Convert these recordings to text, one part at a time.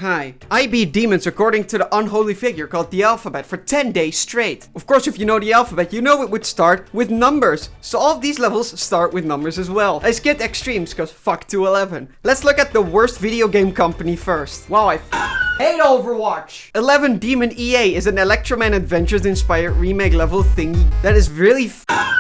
Hi. I beat demons according to the unholy figure called the alphabet for 10 days straight. Of course, if you know the alphabet, you know it would start with numbers. So all of these levels start with numbers as well. I skipped extremes because fuck 211. Let's look at the worst video game company first. Wow, I hate Overwatch. 11 Demon EA is an Electroman Adventures inspired remake level thingy that is really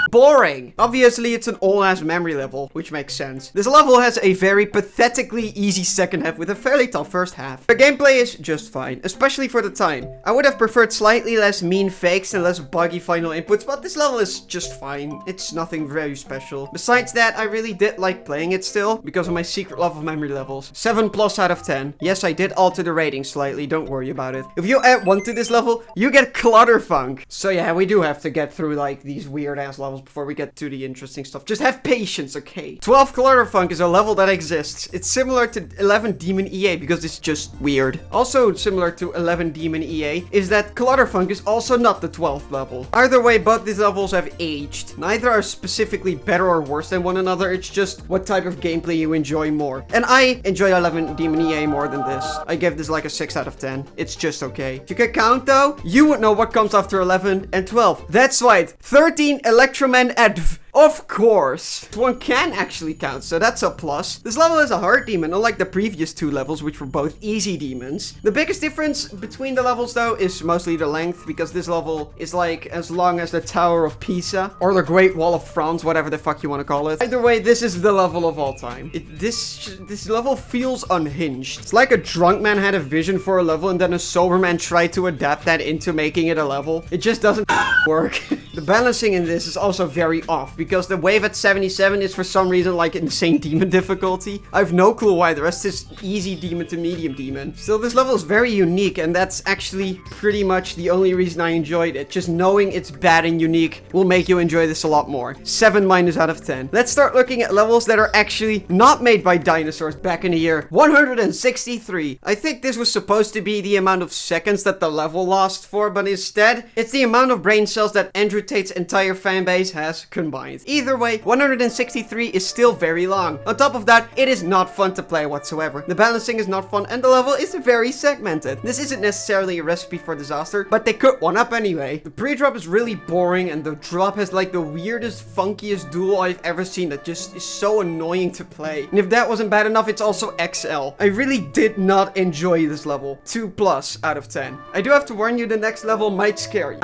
boring. Obviously, it's an old-ass memory level, which makes sense. This level has a very pathetically easy second half with a fairly tough first half. The gameplay is just fine, especially for the time. I would have preferred slightly less mean fakes and less buggy final inputs, but this level is just fine. It's nothing very special. Besides that, I really did like playing it still because of my secret love of memory levels. 7+ out of 10. Yes, I did alter the rating slightly, don't worry about it. If you add 1 to this level, you get Clutterfunk. So yeah, we do have to get through like these weird-ass levels before we get to the interesting stuff. Just have patience, okay? 12 Clutterfunk is a level that exists. It's similar to 11 Demon EA because it's just weird. Also similar to 11 Demon EA is that Clutterfunk is also not the 12th level. Either way, both these levels have aged. Neither are specifically better or worse than one another. It's just what type of gameplay you enjoy more. And I enjoy 11 Demon EA more than this. I give this like a 6 out of 10. It's just okay. If you could count though, you would know what comes after 11 and 12. That's right. 13 Electroman Adv. Of course. One can actually count, so that's a plus. This level is a hard demon, unlike the previous 2 levels, which were both easy demons. The biggest difference between the levels, though, is mostly the length, because this level is like as long as the Tower of Pisa, or the Great Wall of France, whatever the fuck you want to call it. Either way, this is the level of all time. This level feels unhinged. It's like a drunk man had a vision for a level, and then a sober man tried to adapt that into making it a level. It just doesn't work. The balancing in this is also very off, because the wave at 77 is for some reason like insane demon difficulty. I have no clue why. The rest is easy demon to medium demon. Still, this level is very unique, and that's actually pretty much the only reason I enjoyed it. Just knowing it's bad and unique will make you enjoy this a lot more. 7- out of 10. Let's start looking at levels that are actually not made by dinosaurs back in the year 163. I think this was supposed to be the amount of seconds that the level lasts for, but instead, it's the amount of brain cells that Andrew Tate's entire fanbase has combined. Either way, 163 is still very long. On top of that, it is not fun to play whatsoever. The balancing is not fun, and the level is very segmented. This isn't necessarily a recipe for disaster, but they could one up anyway. The pre-drop is really boring, and the drop has like the weirdest, funkiest duel I've ever seen that just is so annoying to play. And if that wasn't bad enough, it's also XL. I really did not enjoy this level. 2+ out of 10. I do have to warn you, the next level might scare you.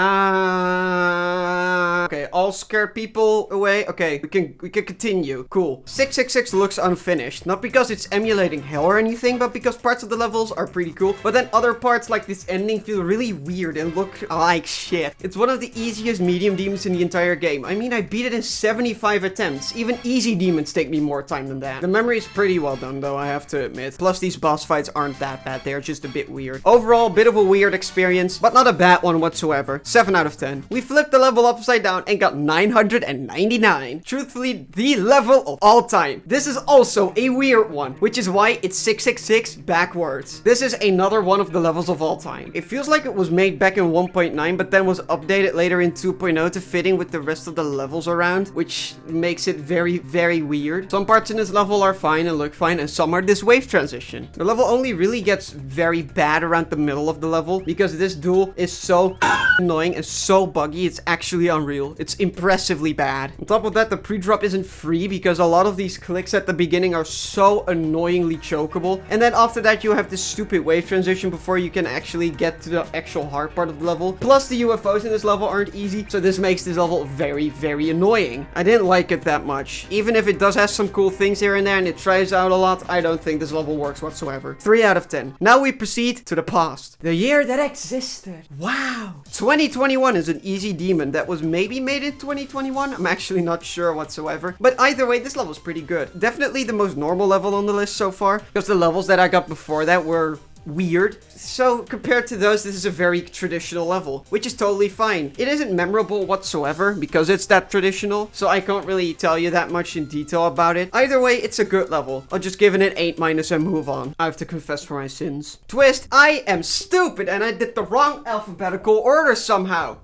Okay, all scared people away. Okay, we can continue. Cool. 666 looks unfinished. Not because it's emulating hell or anything, but because parts of the levels are pretty cool. But then other parts like this ending feel really weird and look like shit. It's one of the easiest medium demons in the entire game. I mean, I beat it in 75 attempts. Even easy demons take me more time than that. The memory is pretty well done though, I have to admit. Plus these boss fights aren't that bad. They're just a bit weird. Overall, bit of a weird experience, but not a bad one whatsoever. 7 out of 10. We flipped the level upside down and got 999. Truthfully, the level of all time. This is also a weird one, which is why it's 666 backwards. This is another one of the levels of all time. It feels like it was made back in 1.9, but then was updated later in 2.0 to fit in with the rest of the levels around, which makes it very, very weird. Some parts in this level are fine and look fine, and some are this wave transition. The level only really gets very bad around the middle of the level, because this duel is so annoying and so buggy, it's actually unreal. It's impressively bad. On top of that, the pre-drop isn't free because a lot of these clicks at the beginning are so annoyingly chokeable. And then after that, you have this stupid wave transition before you can actually get to the actual hard part of the level. Plus, the UFOs in this level aren't easy, so this makes this level very, very annoying. I didn't like it that much. Even if it does have some cool things here and there and it tries out a lot, I don't think this level works whatsoever. 3 out of 10. Now we proceed to the past. The year that existed. Wow. 2021 is an easy demon that was maybe made in 2021. I'm actually not sure whatsoever. But either way, this level is pretty good. Definitely the most normal level on the list so far, because the levels that I got before that were weird. So compared to those, this is a very traditional level, which is totally fine. It isn't memorable whatsoever because it's that traditional, so I can't really tell you that much in detail about it. Either way, it's a good level. I'll just give it an 8- and move on. I have to confess for my sins. Twist, I am stupid and I did the wrong alphabetical order somehow.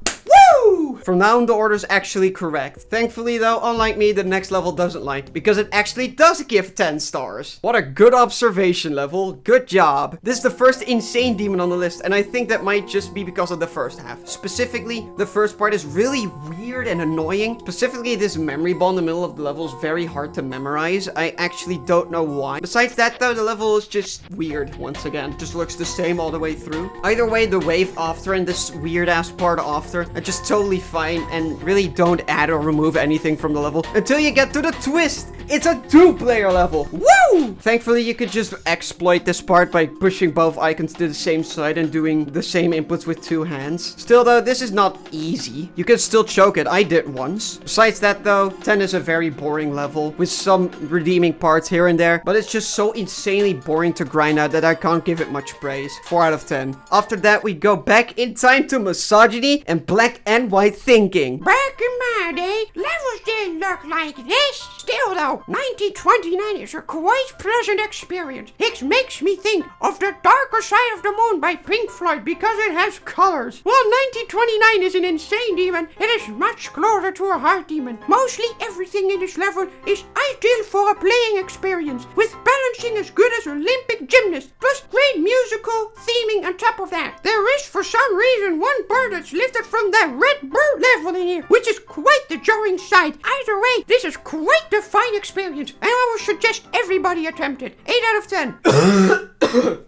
Woo! From now on, the order is actually correct. Thankfully though, unlike me, the next level doesn't like, because it actually does give 10 stars. What a good observation level. Good job. This is the first insane demon on the list, and I think that might just be because of the first half. Specifically, the first part is really weird and annoying. Specifically, this memory ball in the middle of the level is very hard to memorize. I actually don't know why. Besides that though, the level is just weird once again. It just looks the same all the way through. Either way, the wave after and this weird ass part after are just totally fine and really don't add or remove anything from the level until you get to the twist. It's a 2-player level. Woo! Thankfully, you could just exploit this part by pushing both icons to the same side and doing the same inputs with 2 hands. Still though, this is not easy. You can still choke it. I did once. Besides that though, 10 is a very boring level with some redeeming parts here and there, but it's just so insanely boring to grind out that I can't give it much praise. 4 out of 10. After that, we go back in time to misogyny and black and white thinking. Back in my day, levels didn't look like this. Still though, 1929 is a quite pleasant experience. It makes me think of The Darker Side of the Moon by Pink Floyd because it has colors. While 1929 is an insane demon, it is much closer to a hard demon. Mostly everything in this level is ideal for a playing experience, with balancing as good as Olympic gymnasts, plus great musical theming on top of that. There is for some reason one bird that's lifted from that red bird level in here, which is quite the jarring sight. Either way, this is quite the fine experience, and I would suggest everybody attempt it. 8 out of 10.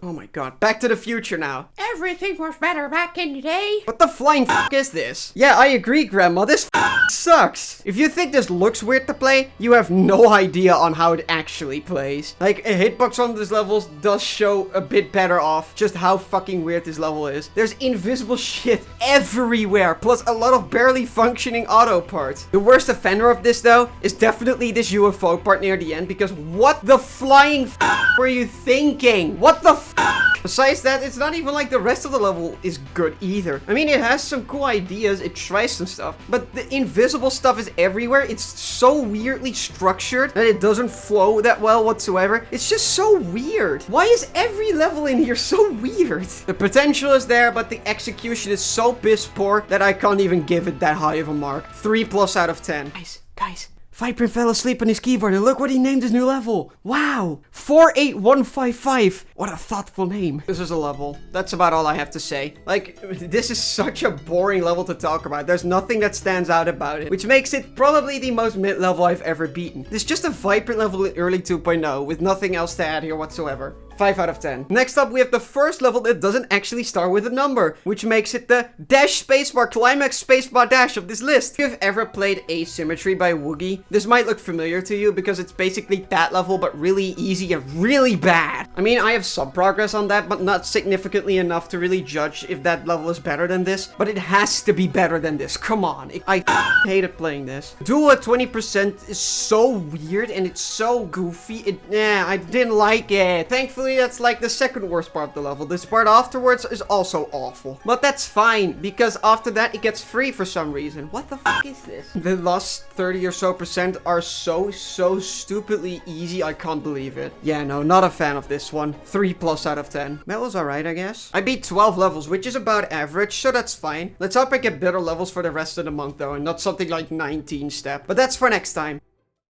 Oh my god. Back to the future now. Everything was better back in the day. What the flying f*** is this? Yeah, I agree, Grandma. This sucks. If you think this looks weird to play, you have no idea on how it actually plays. Like, a hitbox on this level does show a bit better off just how fucking weird this level is. There's invisible shit everywhere, plus a lot of barely functioning auto parts. The worst offender of this, though, is definitely this UFO part near the end, because what the flying f*** were you thinking? What the f***? Besides that, it's not even like the rest of the level is good either. I mean, it has some cool ideas, it tries some stuff, but the invisible stuff is everywhere. It's so weirdly structured that it doesn't flow that well whatsoever. It's just so weird. Why is every level in here so weird? The potential is there, but the execution is so piss poor that I can't even give it that high of a mark. 3+ out of 10. Guys. Vibrant fell asleep on his keyboard and look what he named his new level. Wow. 48155. What a thoughtful name. This is a level. That's about all I have to say. Like, this is such a boring level to talk about. There's nothing that stands out about it, which makes it probably the most mid-level I've ever beaten. It's just a Vibrant level in early 2.0 with nothing else to add here whatsoever. 5 out of 10. Next up, we have the first level that doesn't actually start with a number, which makes it the dash spacebar climax spacebar dash of this list. If you've ever played Asymmetry by Woogie, this might look familiar to you because it's basically that level, but really easy and really bad. I mean, I have some progress on that, but not significantly enough to really judge if that level is better than this, but it has to be better than this. Come on. I hated playing this. Duel at 20% is so weird and it's so goofy. I didn't like it. Thankfully, that's like the second worst part of the level. This part afterwards is also awful. But that's fine, because after that it gets free for some reason. What the fuck is this? The last 30 or so percent are so stupidly easy, I can't believe it. Yeah, no, not a fan of this one. 3+ out of 10. That was alright, I guess. I beat 12 levels, which is about average, so that's fine. Let's hope I get better levels for the rest of the month though, and not something like 19 step. But that's for next time.